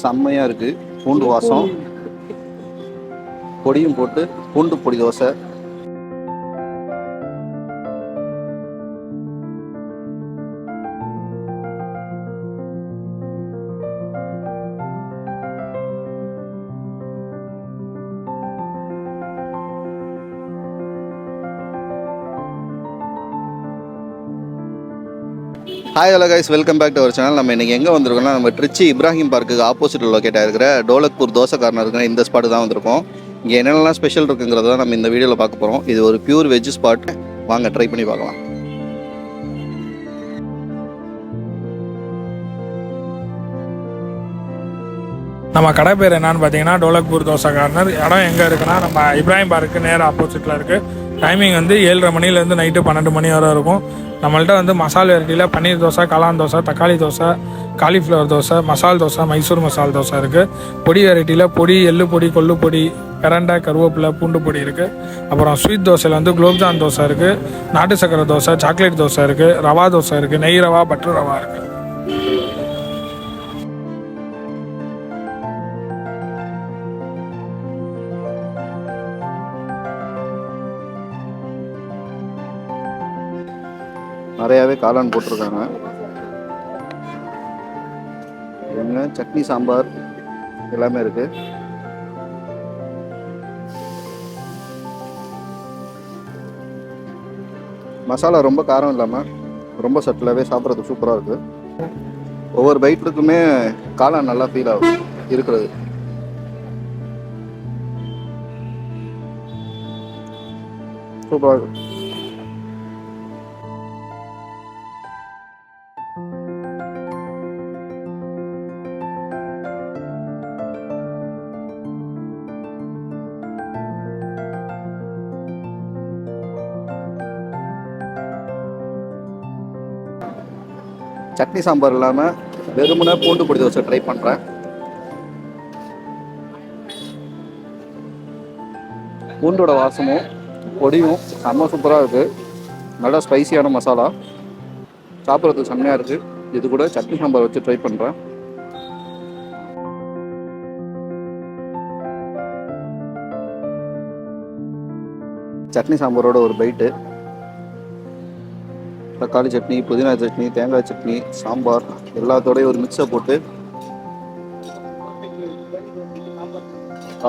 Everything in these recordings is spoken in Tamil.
செம்மையாக இருக்குது. பூண்டு வாசம், பொடியும் போட்டு பூண்டு பொடி dosa. Hi hello guys, welcome back to our channel. நம்ம இன்றைக்கி எங்கே வந்திருக்கோம்னா, நம்ம திருச்சி இப்ராஹிம் பார்க்குக்கு ஆப்போசிட்டில் லொக்கேட் ஆகிருக்கிற டோலக்பூர் தோசை கார்னர் இருக்கிற இந்த ஸ்பாட்டு தான் வந்திருக்கோம். இங்கே என்னென்னலாம் ஸ்பெஷல் இருக்குங்கிறத நம்ம இந்த வீடியோவில் பார்க்க போகிறோம். இது ஒரு பியூர் வெஜ் ஸ்பாட். வாங்க ட்ரை பண்ணி பார்க்கலாம். நம்ம கடை பேர் என்னன்னு பார்த்தீங்கன்னா டோலக்பூர் தோசை கார்னர். இடம் எங்கே இருக்குன்னா நம்ம இப்ராஹிம் பார்க்கு நேராக ஆப்போசிட்டில் இருக்குது. டைமிங் வந்து 7:30 மணிலேருந்து நைட்டு 12 மணி வரை இருக்கும். நம்மள்ட்ட வந்து மசால் வெரைட்டியில் பன்னீர் தோசை, காளான் தோசை, தக்காளி தோசை, காலிஃப்ளவர் தோசை, மசால் தோசை, மைசூர் மசால் தோசை இருக்குது. பொடி வெரைட்டியில் பொடி, எள்ளு பொடி, கொள்ளு பொடி, பிரண்டை, கருவேப்பிலை, பூண்டு பொடி இருக்குது. அப்புறம் ஸ்வீட் தோசையில் வந்து குலோப்ஜான் தோசை இருக்குது, நாட்டு சக்கரை தோசை, சாக்லேட் தோசை இருக்குது, ரவா தோசை இருக்குது, நெய் ரவா, பட்டர் ரவா இருக்குது. நிறையாவே காளான் போட்டிருக்காங்க. இவங்க சட்னி, சாம்பார் எல்லாமே இருக்கு. மசாலா ரொம்ப காரம் இல்லாமல் ரொம்ப சட்டிலாகவே சாப்பிட்றதுக்கு சூப்பராக இருக்கு. ஒவ்வொரு பைட்டுக்குமே காளான் நல்லா ஃபீல் ஆகும் இருக்கிறது. சூப்பராக இருக்கு. சட்னி சாம்பார் இல்லாமல் வெறுமனே பூண்டு பொடி தோசை ட்ரை பண்ணுறேன். பூண்டோட வாசமும் பொடியும் செம்ம சூப்பராக இருக்குது. நல்லா ஸ்பைசியான மசாலா, சாப்பிட்றதுக்கு செம்மையாக இருக்குது. இது கூட சட்னி சாம்பார் வச்சு ட்ரை பண்ணுறேன். சட்னி சாம்பாரோட ஒரு பைட்டு, தக்காளி சட்னி, புதினா சட்னி, தேங்காய் சட்னி, சாம்பார் எல்லாத்தோடையும் ஒரு மிக்ஸை போட்டு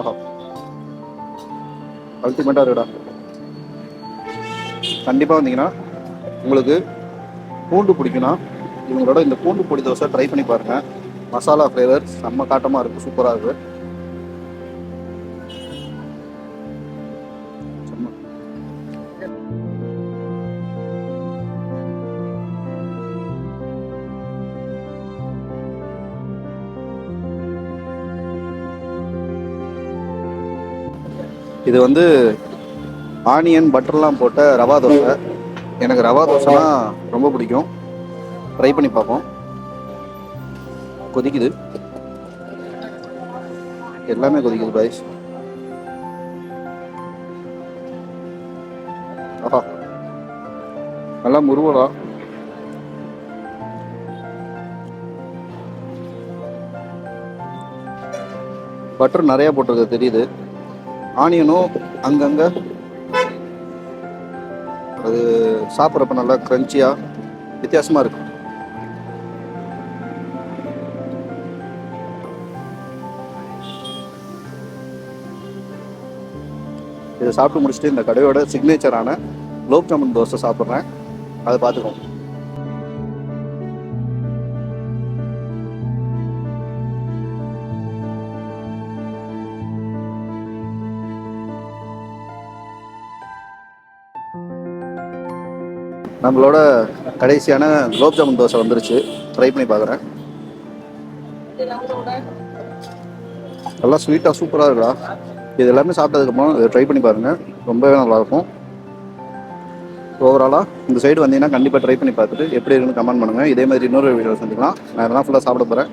ஆஹா அல்டிமேட்டாக இருக்குடா. கண்டிப்பாக வந்தீங்கன்னா உங்களுக்கு பூண்டு பிடிக்குன்னா இவங்களோட இந்த பூண்டு பொடி தோசை ட்ரை பண்ணி பாருங்கள். மசாலா ஃப்ளேவர் செம்ம காட்டமாக இருக்குது, சூப்பராக இருக்குது. இது வந்து ஆனியன் பட்டர்லாம் போட்ட ரவா தோசை. எனக்கு ரவா தோசைனா ரொம்ப பிடிக்கும். ட்ரை பண்ணி பார்ப்போம். கொதிக்குது, எல்லாமே கொதிக்குது பாய்ஸ். ஆஹா, நல்லா முருவலா. பட்டர் நிறையா போட்டிருக்கு தெரியுது. ஆனியனும் அங்கங்கே அது சாப்பிட்றப்ப நல்லா க்ரன்ச்சியாக வித்தியாசமாக இருக்கு. இதை சாப்பிட்டு முடிச்சுட்டு இந்த கடையோட சிக்னேச்சரான குலோப் ஜாமுன் தோசை சாப்பிட்றேன். அதை பார்த்துக்கோங்க. நம்மளோட கடைசியான குலோப் ஜாமுன் தோசை வந்துருச்சு. ட்ரை பண்ணி பார்க்குறேன். நல்லா ஸ்வீட்டாக சூப்பராக இருக்குடா. இது எல்லாமே சாப்பிட்டதுக்கப்புறம் இதை ட்ரை பண்ணி பாருங்கள், ரொம்பவே நல்லாயிருக்கும். ஓவராலாக இந்த சைடு வந்தீங்கன்னா கண்டிப்பாக ட்ரை பண்ணி பார்த்துட்டு எப்படி இருக்குன்னு கமெண்ட் பண்ணுங்கள். இதே மாதிரி இன்னொரு வீடியோ சந்திக்கலாம். நான் இதெல்லாம் ஃபுல்லாக சாப்பிட போகிறேன்.